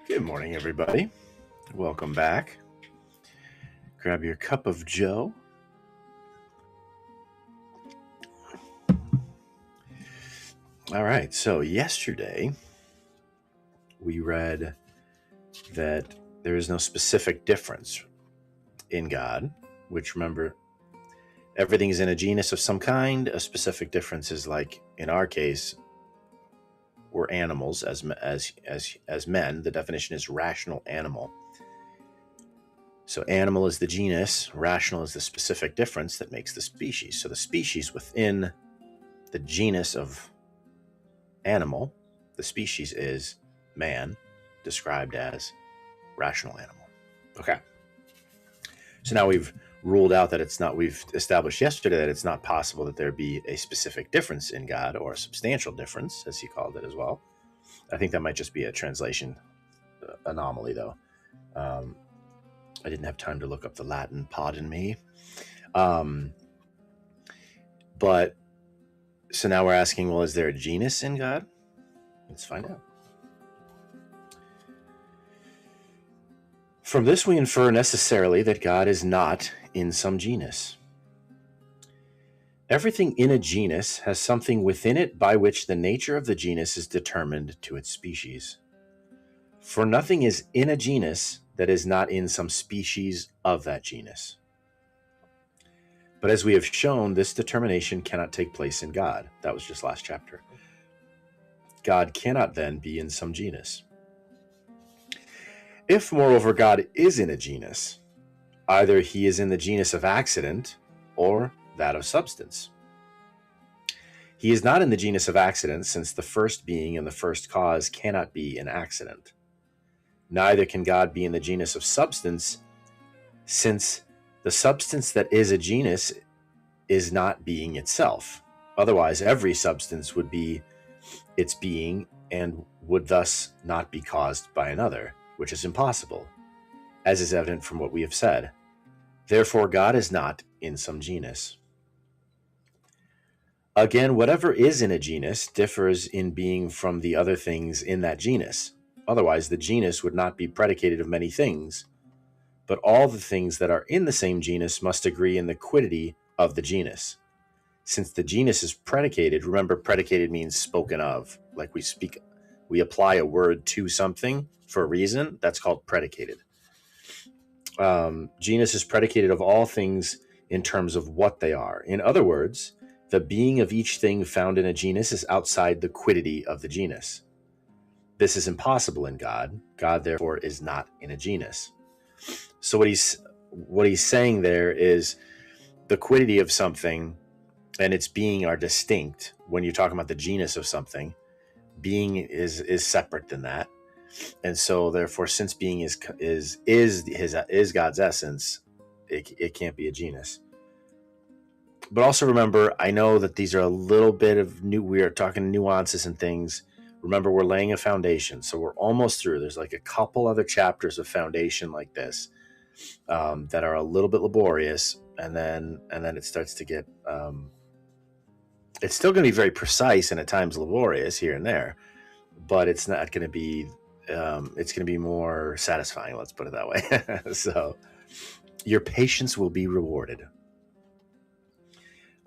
Good morning, everybody. Welcome back. Grab your cup of joe. All right, so yesterday we read that there is no specific difference in God, which, remember, everything is in a genus of some kind. A specific difference is, like in our case, we're animals as men. The definition is rational animal. So animal is the genus, rational is the specific difference that makes the species. So the species within the genus of animal, the species is man, described as rational animal. Okay. So now we've ruled out that it's not, we've established yesterday that it's not possible that there be a specific difference in God, or a substantial difference, as he called it as well. I think that might just be a translation anomaly, though. I didn't have time to look up the Latin, pardon me. But so now we're asking, well, is there a genus in God? Let's find out. From this we infer necessarily that God is not in some genus. Everything in a genus has something within it by which the nature of the genus is determined to its species. For nothing is in a genus that is not in some species of that genus. But as we have shown, this determination cannot take place in God. That was just last chapter. God cannot then be in some genus. If, moreover, God is in a genus, either he is in the genus of accident or that of substance. He is not in the genus of accident, since the first being and the first cause cannot be an accident. Neither can God be in the genus of substance, since the substance that is a genus is not being itself. Otherwise, every substance would be its being and would thus not be caused by another, which is impossible, as is evident from what we have said. Therefore, God is not in some genus. Again, whatever is in a genus differs in being from the other things in that genus. Otherwise, the genus would not be predicated of many things, but all the things that are in the same genus must agree in the quiddity of the genus. Since the genus is predicated, remember, predicated means spoken of. Like we apply a word to something for a reason. That's called predicated. Genus is predicated of all things in terms of what they are. In other words, the being of each thing found in a genus is outside the quiddity of the genus. This is impossible in God. God, therefore, is not in a genus. So what he's saying there is the quiddity of something and its being are distinct. When you're talking about the genus of something, being is separate than that. And so therefore, since being is God's essence, it can't be a genus. But also remember, I know that these are a little bit of we are talking nuances and things. Remember, we're laying a foundation, so we're almost through. There's like a couple other chapters of foundation like this that are a little bit laborious, and then it starts to get. It's still going to be very precise and at times laborious here and there, but it's not going to be. It's going to be more satisfying. Let's put it that way. So, your patience will be rewarded.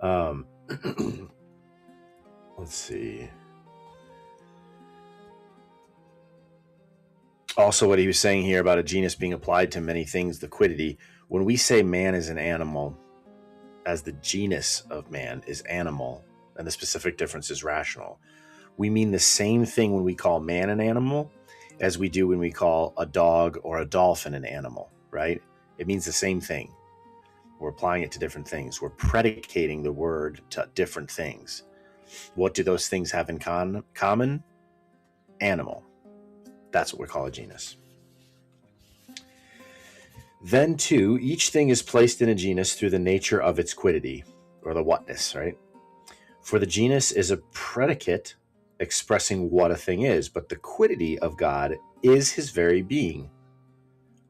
Let's see. Also, what he was saying here about a genus being applied to many things, the quiddity. When we say man is an animal, as the genus of man is animal, and the specific difference is rational, we mean the same thing when we call man an animal as we do when we call a dog or a dolphin an animal, right? It means the same thing. We're applying it to different things. We're predicating the word to different things. What do those things have in common? Animal. That's what we call a genus. Then, too, each thing is placed in a genus through the nature of its quiddity, or the whatness, right? For the genus is a predicate expressing what a thing is, but the quiddity of God is his very being.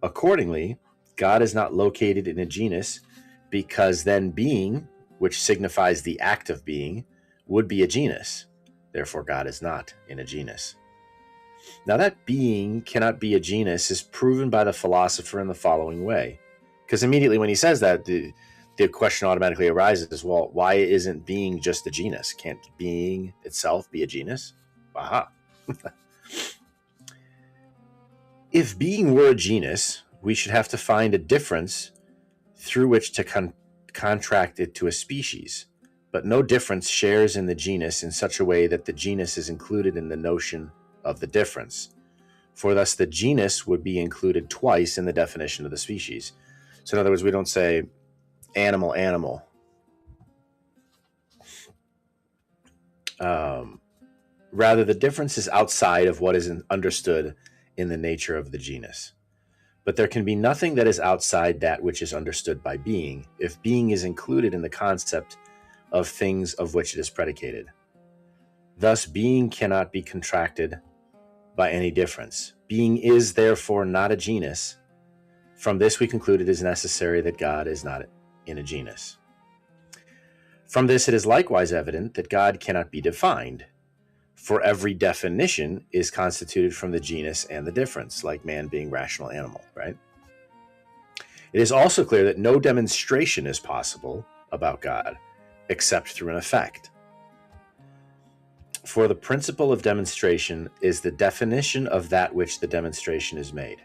Accordingly, God is not located in a genus, because then being, which signifies the act of being, would be a genus. Therefore, God is not in a genus. Now, that being cannot be a genus is proven by the philosopher in the following way. Because immediately when he says that, the question automatically arises, well, why isn't being just a genus? Can't being itself be a genus? Aha. If being were a genus, we should have to find a difference through which to contract it to a species. But no difference shares in the genus in such a way that the genus is included in the notion of the difference. For thus the genus would be included twice in the definition of the species. So in other words, we don't say animal, animal. Rather, the difference is outside of what is understood in the nature of the genus. But there can be nothing that is outside that which is understood by being, if being is included in the concept of things of which it is predicated. Thus, being cannot be contracted by any difference. Being is therefore not a genus. From this we conclude it is necessary that God is not in a genus. From this it is likewise evident that God cannot be defined, for every definition is constituted from the genus and the difference, like man being rational animal, right? It is also clear that no demonstration is possible about God except through an effect. For the principle of demonstration is the definition of that which the demonstration is made.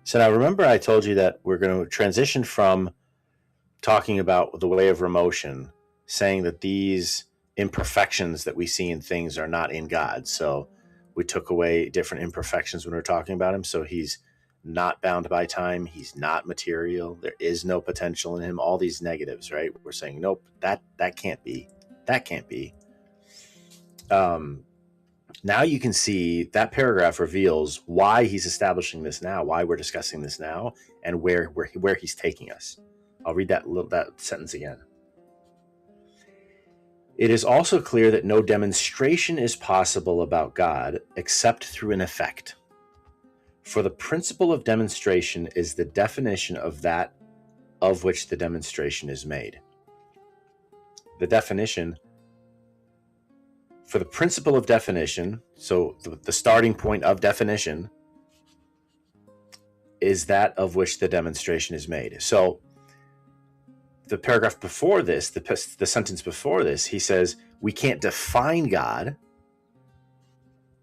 So now remember I told you that we're going to transition from talking about the way of remotion, saying that these imperfections that we see in things are not in God. So we took away different imperfections when we were talking about him. So he's not bound by time. He's not material. There is no potential in him. All these negatives, right? We're saying, nope, that can't be. That can't be. Now you can see that paragraph reveals why he's establishing this now, why we're discussing this now, and where he's taking us. I'll read that sentence again. It is also clear that no demonstration is possible about God except through an effect. For the principle of demonstration is the definition of that of which the demonstration is made. The definition, for the principle of definition, so the starting point of definition is that of which the demonstration is made. So the paragraph before this, the sentence before this, he says, we can't define God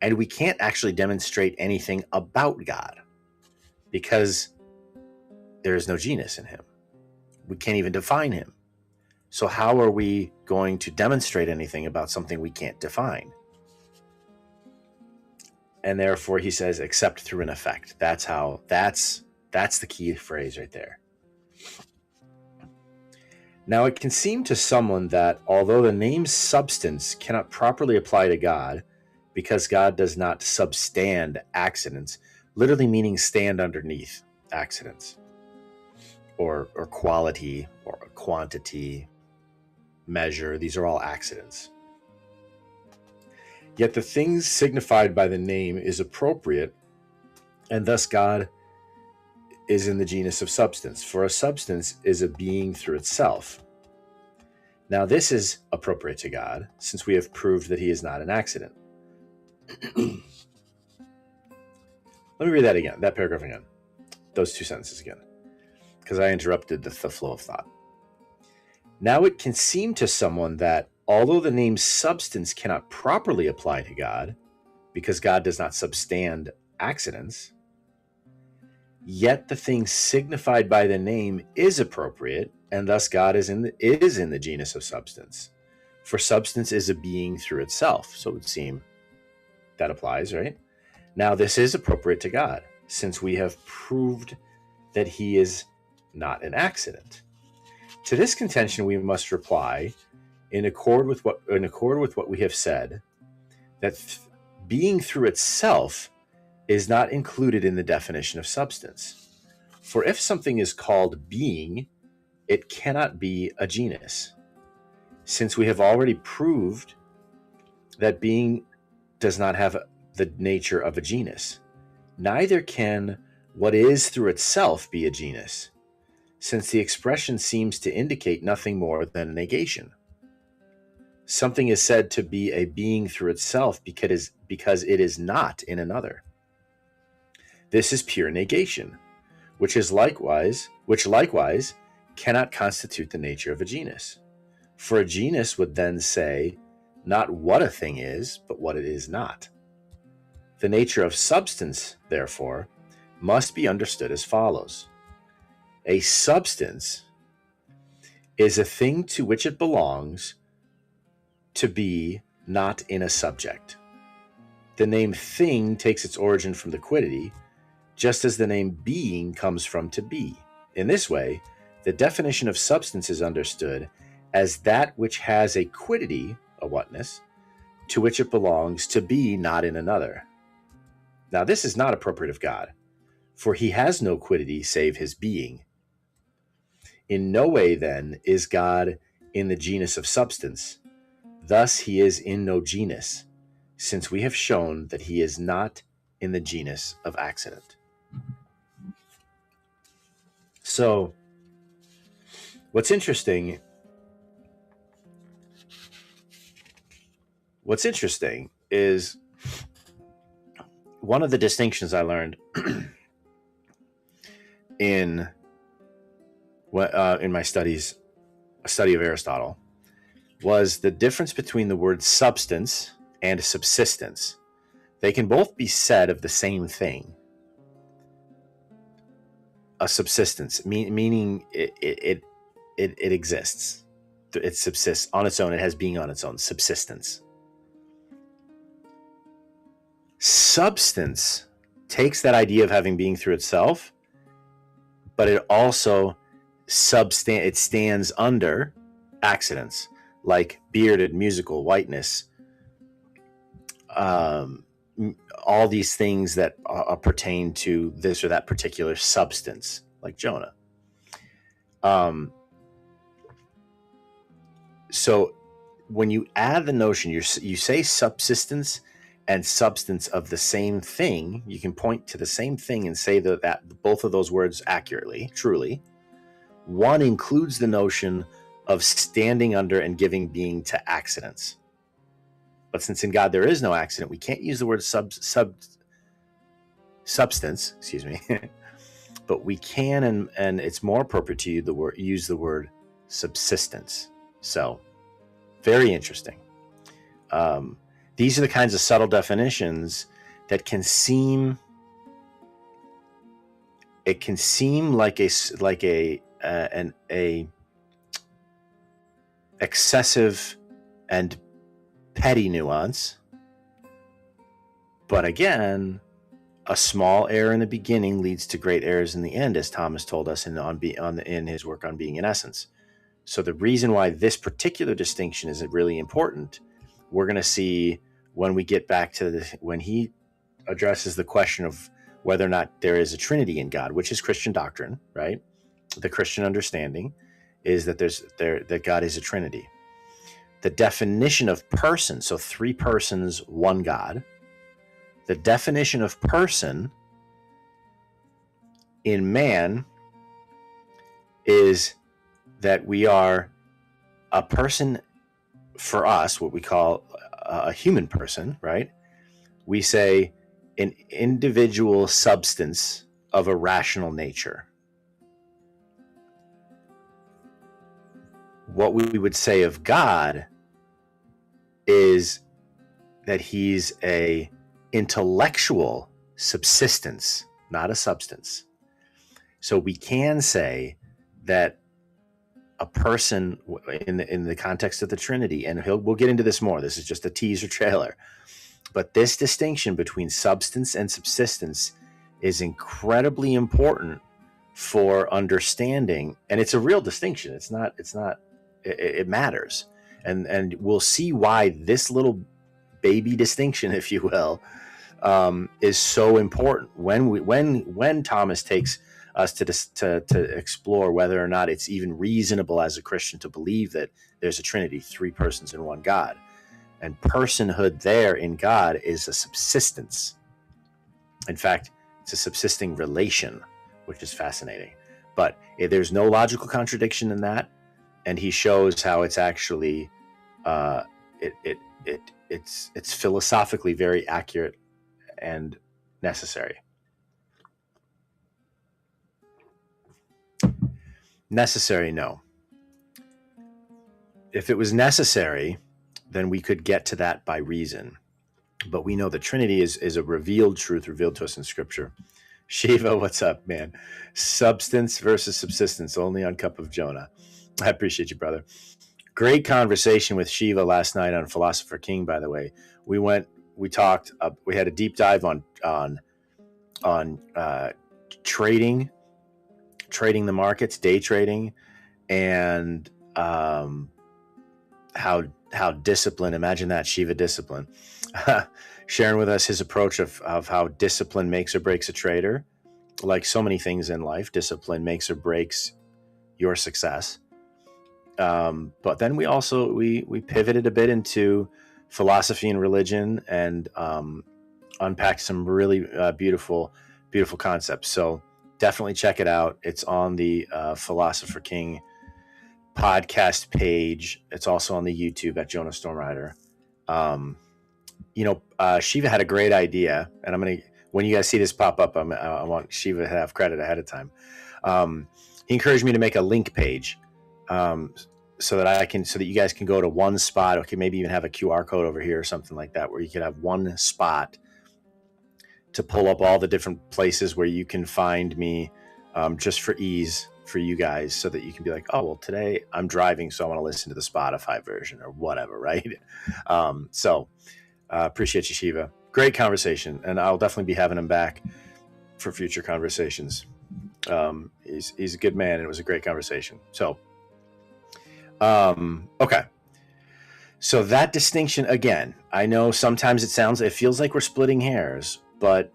and we can't actually demonstrate anything about God because there is no genus in him. We can't even define him. So how are we going to demonstrate anything about something we can't define? And therefore he says, except through an effect. That's the key phrase right there. Now it can seem to someone that although the name substance cannot properly apply to God, because God does not substand accidents, literally meaning stand underneath accidents, or quality, or quantity, measure, these are all accidents. Yet the things signified by the name is appropriate, and thus God is in the genus of substance, for a substance is a being through itself. Now this is appropriate to God, since we have proved that he is not an accident. Let me read that again, that paragraph again, those two sentences again, because I interrupted the flow of thought. Now it can seem to someone that although the name substance cannot properly apply to God, because God does not substand accidents, yet the thing signified by the name is appropriate, and thus God is in the genus of substance. For substance is a being through itself. So it would seem that applies, right? Now this is appropriate to God, since we have proved that he is not an accident. To this contention we must reply, in accord with what we have said, that being through itself is not included in the definition of substance. For if something is called being, it cannot be a genus, since we have already proved that being does not have the nature of a genus. Neither can what is through itself be a genus, since the expression seems to indicate nothing more than a negation. Something is said to be a being through itself because it is not in another. This is pure negation, which likewise cannot constitute the nature of a genus. For a genus would then say not what a thing is, but what it is not. The nature of substance, therefore, must be understood as follows. A substance is a thing to which it belongs to be not in a subject. The name thing takes its origin from the quiddity, just as the name being comes from to be. In this way, the definition of substance is understood as that which has a quiddity, a whatness, to which it belongs to be not in another. Now, this is not appropriate of God, for he has no quiddity save his being. In no way, then, is God in the genus of substance. Thus, he is in no genus, since we have shown that he is not in the genus of accident. So, what's interesting is one of the distinctions I learned in my studies, a study of Aristotle, was the difference between the word substance and subsistence. They can both be said of the same thing. A subsistence, meaning it exists. It subsists on its own. It has being on its own. Subsistence. Substance takes that idea of having being through itself, but it also it stands under accidents like bearded, musical, whiteness, all these things that pertain to this or that particular substance, like Jonah. So when you add the notion, you say subsistence and substance of the same thing, you can point to the same thing and say that both of those words accurately, truly. One includes the notion of standing under and giving being to accidents. But since in God there is no accident, we can't use the word substance, but we can, and it's more appropriate to use the word subsistence. So, very interesting. These are the kinds of subtle definitions that can seem like an excessive and petty nuance, but again, a small error in the beginning leads to great errors in the end, as Thomas told us in his work on Being in Essence. So the reason why this particular distinction is really important, we're going to see when we get back to when he addresses the question of whether or not there is a Trinity in God, which is Christian doctrine, right? The Christian understanding is that that God is a Trinity. The definition of person, so 3 persons, 1 God. The definition of person in man is that we are a person, for us, what we call a human person, right? We say an individual substance of a rational nature. What we would say of God is that he's a intellectual subsistence, not a substance. So we can say that a person in the context of the Trinity, and we'll get into this more. This is just a teaser trailer, but this distinction between substance and subsistence is incredibly important for understanding, and it's a real distinction. It matters, and we'll see why this little baby distinction, if you will, is so important when Thomas takes us to explore whether or not it's even reasonable as a Christian to believe that there's a Trinity, 3 persons in 1 God, and personhood there in God is a subsistence. In fact, it's a subsisting relation, which is fascinating. But there's no logical contradiction in that. And he shows how it's actually it's philosophically very accurate and necessary. Necessary, no. If it was necessary, then we could get to that by reason. But we know the Trinity is a revealed truth revealed to us in Scripture. Shiva, what's up, man? Substance versus subsistence, only on Cup of Jonah. I appreciate you, brother. Great conversation with Shiva last night on Philosopher King, by the way. We talked, we had a deep dive on trading the markets, day trading, and how discipline, imagine that, Shiva discipline, sharing with us his approach of how discipline makes or breaks a trader. Like so many things in life, discipline makes or breaks your success. But then we also, we pivoted a bit into philosophy and religion, and unpacked some really beautiful concepts. So definitely check it out. It's on the Philosopher King podcast page. It's also on the YouTube at Jonah Stormrider. Shiva had a great idea, and when you guys see this pop up, I want Shiva to have credit ahead of time. He encouraged me to make a link page, so that you guys can go to one spot. Okay, maybe even have a QR code over here or something like that, where you could have one spot to pull up all the different places where you can find me, just for ease for you guys, so that you can be like, oh, well, today I'm driving, so I want to listen to the Spotify version or whatever, right? Appreciate you, Shiva. Great conversation, and I'll definitely be having him back for future conversations. He's a good man, and it was a great conversation. So, okay. So that distinction, again, I know sometimes it feels like we're splitting hairs, but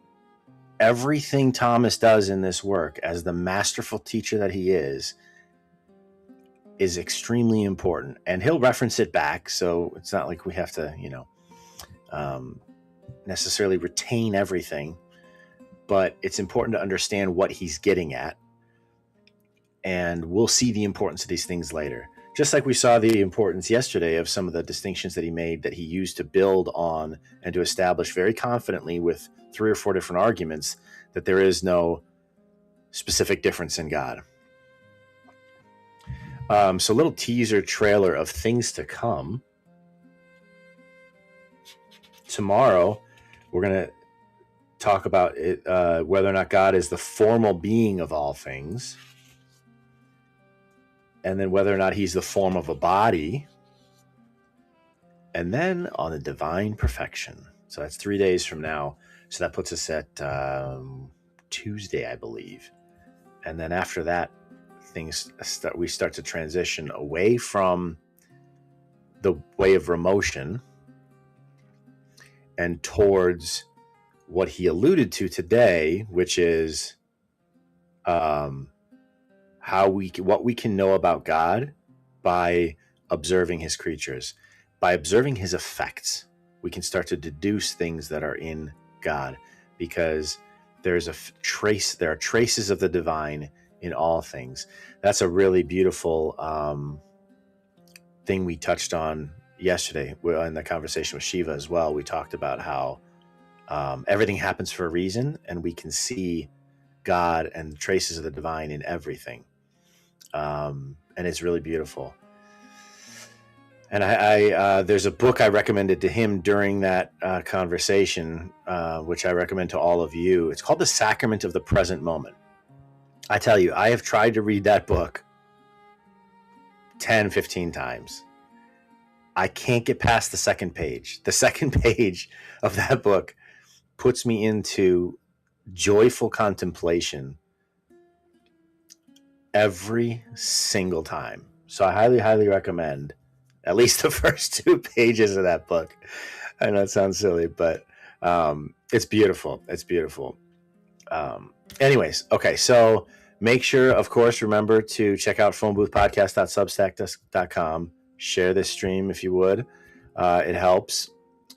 everything Thomas does in this work, as the masterful teacher that he is extremely important. And he'll reference it back, so it's not like we have to, necessarily retain everything, but it's important to understand what he's getting at. And we'll see the importance of these things later. Just like we saw the importance yesterday of some of the distinctions that he made, that he used to build on and to establish very confidently with 3 or 4 different arguments that there is no specific difference in God. So a little teaser trailer of things to come. Tomorrow, we're going to talk about it, whether or not God is the formal being of all things, and then whether or not he's the form of a body, and then on the divine perfection. So that's 3 days from now. So that puts us at Tuesday, I believe. And then after that, we start to transition away from the way of remotion and towards what he alluded to today, which is what we can know about God by observing his creatures, by observing his effects. We can start to deduce things that are in God, because there are traces of the divine in all things. That's a really beautiful thing we touched on yesterday in the conversation with Shiva as well. We talked about how everything happens for a reason, and we can see God and the traces of the divine in everything. And it's really beautiful. And I there's a book I recommended to him during that conversation, which I recommend to all of you. It's called The Sacrament of the Present Moment. I tell you, I have tried to read that book 10, 15 times. I can't get past the second page. The second page of that book puts me into joyful contemplation every single time. So I highly, highly recommend at least the first 2 pages of that book. I know it sounds silly, but it's beautiful. It's beautiful. Anyways, okay, so make sure, of course, remember to check out phoneboothpodcast.substack.com. Share this stream if you would. It helps.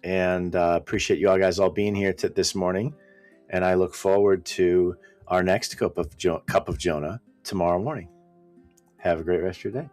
And appreciate you all guys all being here this morning. And I look forward to our next cup of Jonah tomorrow morning. Have a great rest of your day.